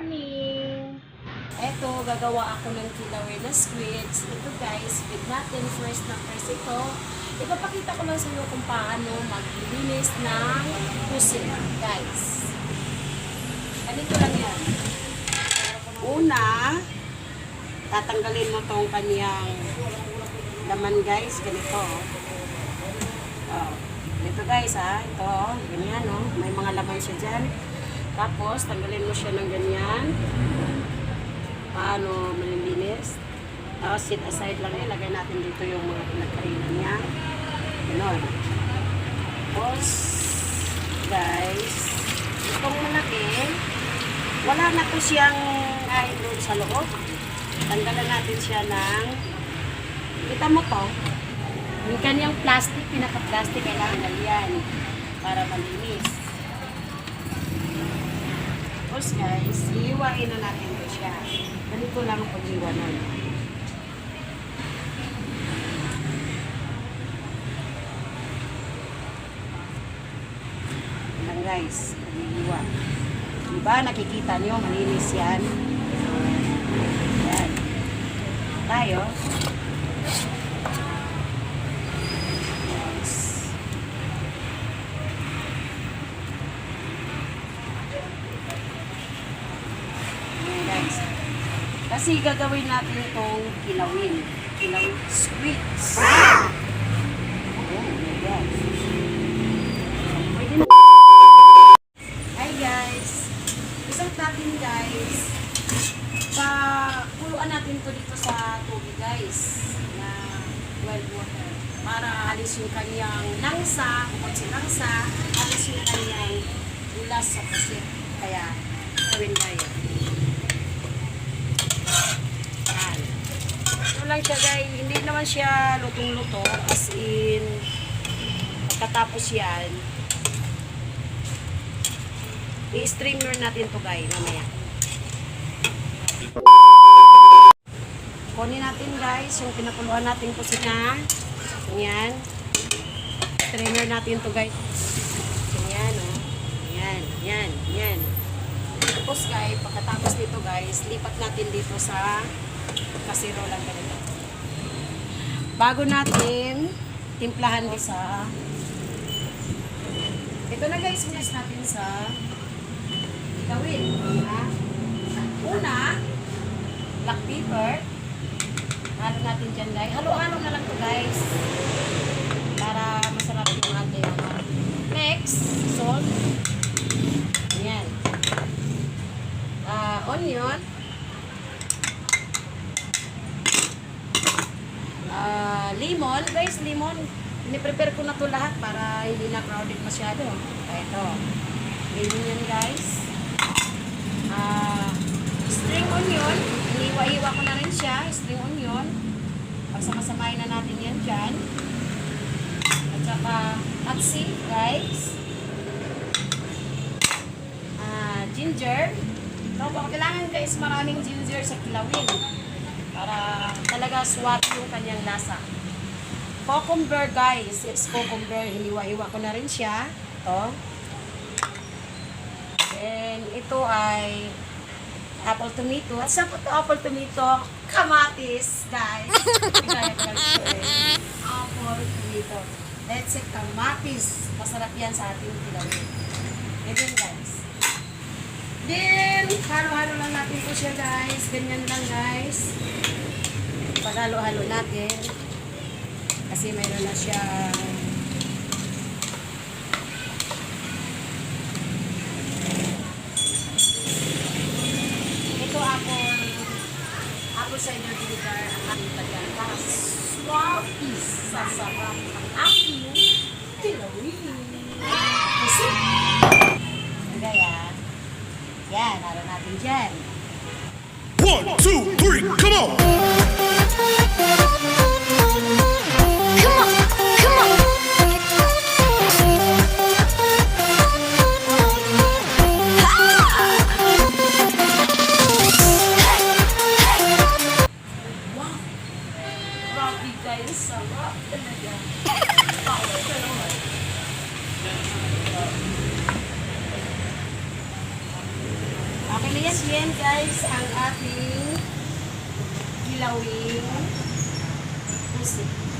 morning! Eto, gagawa ako ng kilawin na squids. Ito guys, with natin first ito. Ipapakita ko lang sa inyo kung paano maglinis ng pusit, guys. Ganito lang yan. Una, tatanggalin mo tong kanyang laman guys, ganito. Ito guys ito, ganyan may mga laman siya dyan. Tapos, tanggalin mo siya ng ganyan. Paano malilinis. Tapos, sit aside lang lagay natin dito yung mga pinagkainan niya. Ganon. Tapos, guys, itong malaki, wala na to siyang kain doon sa loob. Tanggalan natin siya ng, kita mo to, yung kanyang plastic, pinaka-plastic, kailangan yan para malinis. Tapos guys, iiwain na natin ito siya. Ganito lang ang pag-iwa nun. Yan guys, pag-iwa. Diba, nakikita nyo, malinis yan. Yan. Tayo. Kasi gagawin natin itong kilawin. Kilawin squids. Oh, yes. Pwede na. Hi guys. Isang natin guys. Kuluan natin to dito sa tubig guys. Na well water. Para alis yung kanyang langsa. Kung si langsa, alis yung kanyang ulas sa pusit. Kaya, gawin tayo. Lang siya guys, hindi naman siya lutong-luto as in pagkatapos yan i-streamer natin to guys mamaya. Kunin natin guys yung pinakuluan natin pusit na yan, streamer natin to guys yan yan. Tapos guys, pagkatapos dito guys, lipat natin dito sa kasiro lang ganito. Bago natin timplahan din sa ito na guys, mix natin sa gawin. Una, black pepper. Halo natin dyan guys. Halo-halo na lang to guys. Para masarap yung ating next, salt. Ayan. Onion. Lemon, guys, lemon. Ini-prepare ko na to lahat para hindi na crowded masyado. Ito. Lemon yan, guys. String onion. Iniwa-iwa ko na rin siya. String onion. Pagsama-samahin na natin yan dyan. At saka hatsi, guys. Ginger. So, kailangan guys maraming ginger sa kilawin. Para talaga swat yung kanyang lasa. Cucumber guys, it's cucumber, hiniwa-hiwa ko na rin siya. Ito. And ito ay apple tomato. At sa apple tomato, kamatis guys. Apple tomato. Let's say kamatis. Masarap yan sa ating kilawin. Ito guys. Then, halo-halo lang natin po siya guys. Ganyan lang guys. Paghalo-halo natin. Kasi mayroon na siya ito apple cider vinegar ang ating tagyan. Para swapis sa sarap ang aking kilawin. Kasi kaya yan, halo natin dyan. 1, 2, 3, come on! Guys, sarap talaga. Okay na yan guys, ang ating gilawing pusit.